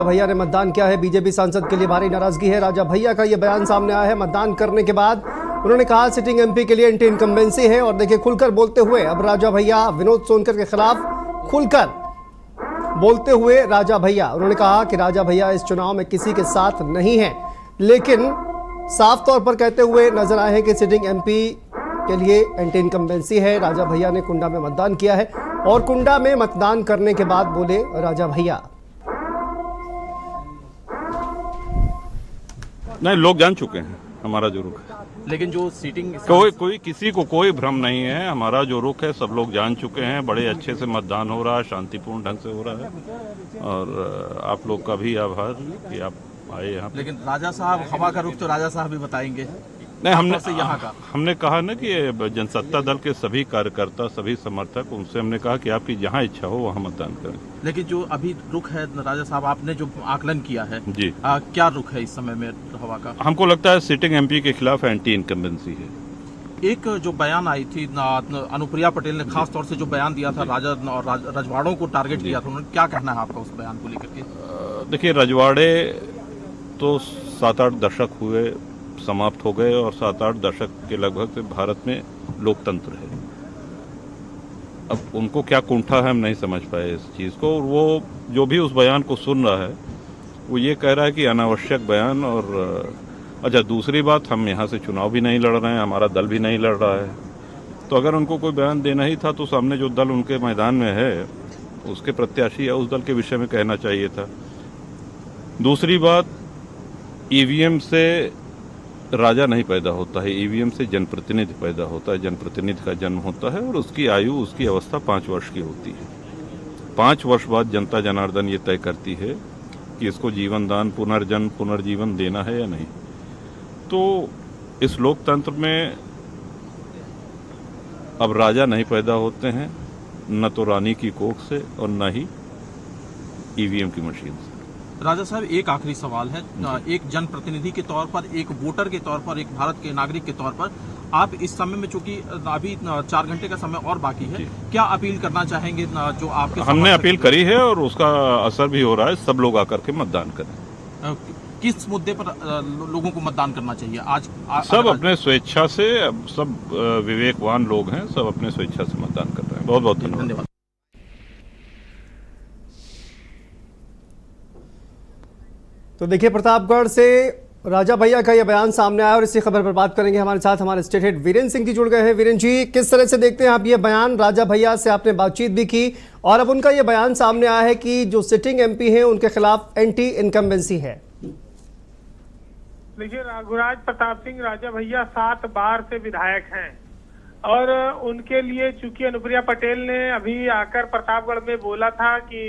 भैया ने मतदान किया है। बीजेपी सांसद के लिए भारी नाराजगी है। राजा भैया का ये बयान सामने आया है। मतदान करने के बाद उन्होंने कहा सिटिंग एमपी के लिए एंटी इनकम्बेंसी है। और देखिए खुलकर बोलते हुए अब राजा भैया विनोद सोनकर के खिलाफ खुलकर बोलते हुए राजा भैया, उन्होंने कहा कि राजा भैया इस चुनाव में किसी के साथ नहीं है, लेकिन साफ तौर पर कहते हुए नजर आए हैं कि सिटिंग एमपी के लिए एंटी इनकम्बेंसी है। राजा भैया ने कुंडा में मतदान किया है और कुंडा में मतदान करने के बाद बोले राजा भैया, नहीं, लोग जान चुके हैं हमारा जो रुख है, लेकिन जो सीटिंग कोई किसी को कोई भ्रम नहीं है। हमारा जो रुख है सब लोग जान चुके हैं। बड़े अच्छे से मतदान हो रहा है, शांतिपूर्ण ढंग से हो रहा है और आप लोग का भी आभार कि आप आए यहाँ। लेकिन राजा साहब हवा का रुख तो राजा साहब भी बताएंगे। नहीं, हमने कहा ना कि जनसत्ता दल के सभी कार्यकर्ता, सभी समर्थक, उनसे हमने कहा कि आपकी जहाँ इच्छा हो वहाँ मतदान करें। लेकिन जो अभी रुख है राजा साहब, आपने जो आकलन किया है जी, क्या रुख है इस समय में हवा का? हमको लगता है सिटिंग एमपी के खिलाफ एंटी इनकम्बेंसी है। एक जो बयान आई थी अनुप्रिया पटेल ने खास तौर से जो बयान दिया था राजा और रजवाड़ों को टारगेट किया था, उन्होंने क्या कहना है आपका उस बयान को लेकर के? देखिए, रजवाड़े तो 7-8 दशक हुए समाप्त हो गए और 7-8 दशक के लगभग से भारत में लोकतंत्र है। अब उनको क्या कुंठा है हम नहीं समझ पाए इस चीज़ को। और वो जो भी उस बयान को सुन रहा है वो ये कह रहा है कि अनावश्यक बयान। और अच्छा, दूसरी बात, हम यहाँ से चुनाव भी नहीं लड़ रहे हैं, हमारा दल भी नहीं लड़ रहा है। तो अगर उनको कोई बयान देना ही था तो सामने जो दल उनके मैदान में है उसके प्रत्याशी या उस दल के विषय में कहना चाहिए था। दूसरी बात, ईवीएम से राजा नहीं पैदा होता है, ईवीएम से जनप्रतिनिधि पैदा होता है। जनप्रतिनिधि का जन्म होता है और उसकी आयु, उसकी अवस्था 5 वर्ष की होती है। 5 वर्ष बाद जनता जनार्दन ये तय करती है कि इसको जीवन दान, पुनर्जन्म, पुनर्जीवन देना है या नहीं। तो इस लोकतंत्र में अब राजा नहीं पैदा होते हैं, न तो रानी की कोख से और न ही ईवीएम की मशीन से। राजा साहब, एक आखिरी सवाल है। एक जनप्रतिनिधि के तौर पर, एक वोटर के तौर पर, एक भारत के नागरिक के तौर पर आप इस समय में, चूंकि अभी 4 घंटे का समय और बाकी है, क्या अपील करना चाहेंगे? जो आपके हमने अपील करी है और उसका असर भी हो रहा है। सब लोग आकर के मतदान करें। किस मुद्दे पर लोगों को मतदान करना चाहिए आज? सब अपने स्वेच्छा से, सब विवेकवान लोग हैं, सब अपने स्वेच्छा से मतदान कर रहे हैं। बहुत बहुत धन्यवाद। तो देखिए प्रतापगढ़ से राजा भैया का यह बयान सामने आया और इसी खबर पर बात करेंगे। हमारे साथ हमारे स्टेट हेड वीरेंद्र सिंह जी जुड़ गए हैं। वीरेंद्र जी, किस तरह से देखते हैं आप ये बयान? राजा भैया से आपने बातचीत भी की और अब उनका ये बयान सामने आया है कि जो सिटिंग एमपी हैं उनके खिलाफ एंटी इनकम्बेंसी है। देखिए, रघुराज प्रताप सिंह राजा भैया 7 बार से विधायक हैं और उनके लिए चूंकि अनुप्रिया पटेल ने अभी आकर प्रतापगढ़ में बोला था कि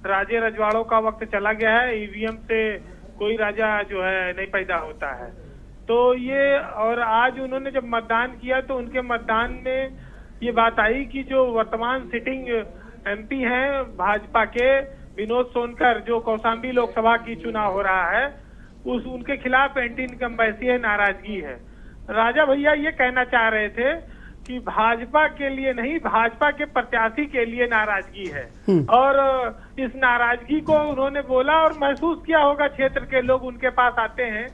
राजे रजवाड़ों का वक्त चला गया है, ईवीएम से कोई राजा जो है नहीं पैदा होता है। तो ये, और आज उन्होंने जब मतदान किया तो उनके मतदान में ये बात आई कि जो वर्तमान सिटिंग एमपी हैं भाजपा के विनोद सोनकर, जो कौशाम्बी लोकसभा की चुनाव हो रहा है, उनके खिलाफ एंटी इनकम्बेंसी है, नाराजगी है। राजा भैया ये कहना चाह रहे थे कि भाजपा के लिए नहीं, भाजपा के प्रत्याशी के लिए नाराजगी है। और इस नाराजगी को उन्होंने बोला और महसूस किया होगा, क्षेत्र के लोग उनके पास आते हैं।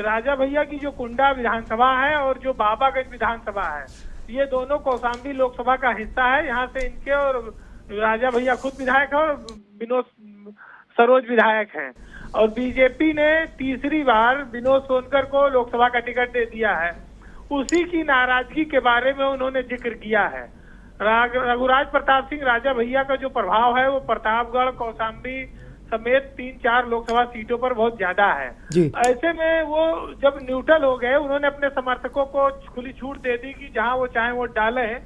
राजा भैया की जो कुंडा विधानसभा है और जो बाबागंज विधानसभा है, ये दोनों कौशाम्बी लोकसभा का हिस्सा है। यहाँ से इनके और राजा भैया खुद विधायक है और विनोद सरोज विधायक हैं। और बीजेपी ने तीसरी बार विनोद सोनकर को लोकसभा का टिकट दे दिया है। उसी की नाराजगी के बारे में उन्होंने जिक्र किया है। रघुराज प्रताप सिंह राजा भैया का जो प्रभाव है वो प्रतापगढ़, कौशाम्बी समेत 3-4 लोकसभा सीटों पर बहुत ज्यादा है। ऐसे में वो जब न्यूट्रल हो गए, उन्होंने अपने समर्थकों को खुली छूट दे दी कि जहां वो चाहे वोट डालें।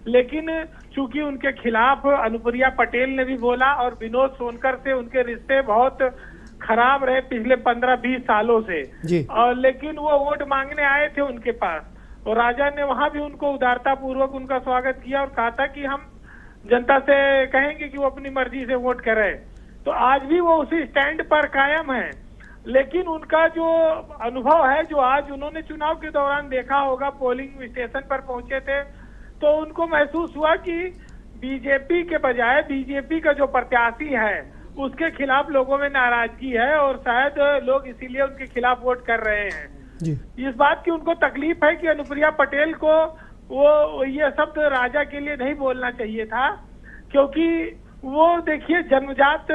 लेकिन चूंकि उनके खिलाफ अनुप्रिया पटेल ने भी बोला और विनोद सोनकर से उनके रिश्ते बहुत खराब रहे पिछले 15-20 सालों से, और लेकिन वो वोट मांगने आए थे उनके पास और राजा ने वहां भी उनको उदारता पूर्वक उनका स्वागत किया और कहा था कि हम जनता से कहेंगे कि वो अपनी मर्जी से वोट करे। तो आज भी वो उसी स्टैंड पर कायम है। लेकिन उनका जो अनुभव है, जो आज उन्होंने चुनाव के दौरान देखा होगा, पोलिंग स्टेशन पर पहुंचे थे तो उनको महसूस हुआ कि बीजेपी के बजाय बीजेपी का जो प्रत्याशी है उसके खिलाफ लोगों में नाराजगी है और शायद लोग इसीलिए उनके खिलाफ वोट कर रहे हैं। जी। इस बात की उनको तकलीफ है कि अनुप्रिया पटेल को वो ये शब्द राजा के लिए नहीं बोलना चाहिए था, क्योंकि वो देखिए जन्मजात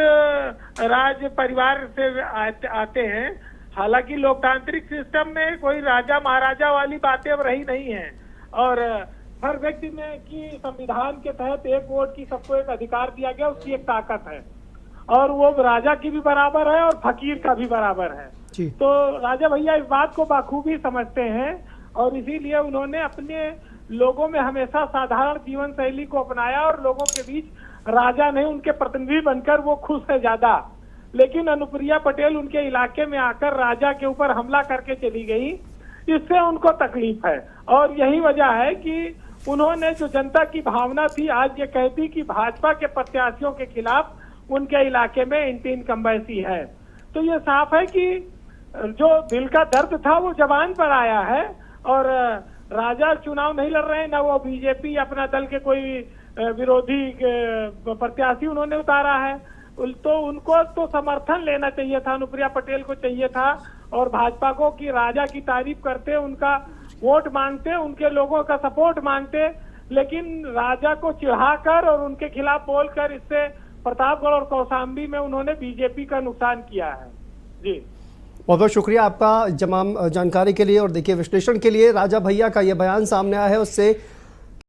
राज परिवार से आते हैं। हालांकि लोकतांत्रिक सिस्टम में कोई राजा महाराजा वाली बातें अब रही नहीं है और हर व्यक्ति में की संविधान के तहत एक वोट की सबको एक अधिकार दिया गया, उसकी एक ताकत है और वो राजा की भी बराबर है और फकीर का भी बराबर है। जी। तो राजा भैया इस बात को बाखूबी समझते हैं और इसीलिए उन्होंने अपने लोगों में हमेशा साधारण जीवन शैली को अपनाया और लोगों के बीच राजा नहीं उनके प्रतिनिधि बनकर वो खुश है ज्यादा। लेकिन अनुप्रिया पटेल उनके इलाके में आकर राजा के ऊपर हमला करके चली गई, इससे उनको तकलीफ है और यही वजह है कि उन्होंने जो जनता की भावना थी आज ये कहती कि भाजपा के प्रत्याशियों के खिलाफ उनके इलाके में एंटी इनकम्बेंसी है। तो ये साफ है कि जो दिल का दर्द था वो जबान पर आया है और राजा चुनाव नहीं लड़ रहे हैं, ना वो बीजेपी अपना दल के कोई विरोधी प्रत्याशी उन्होंने उतारा है। तो उनको तो समर्थन लेना चाहिए था, अनुप्रिया पटेल को चाहिए था और भाजपा को कि राजा की तारीफ करते, उनका वोट मांगते, उनके लोगों का सपोर्ट मांगते, लेकिन राजा को चिढ़ाकर और उनके खिलाफ बोलकर इससे प्रतापगढ़ और कौशाम्बी में उन्होंने बीजेपी का नुकसान किया है। जी बहुत बहुत शुक्रिया आपका तमाम जानकारी के लिए और देखिए विश्लेषण के लिए। राजा भैया का ये बयान सामने आया है, उससे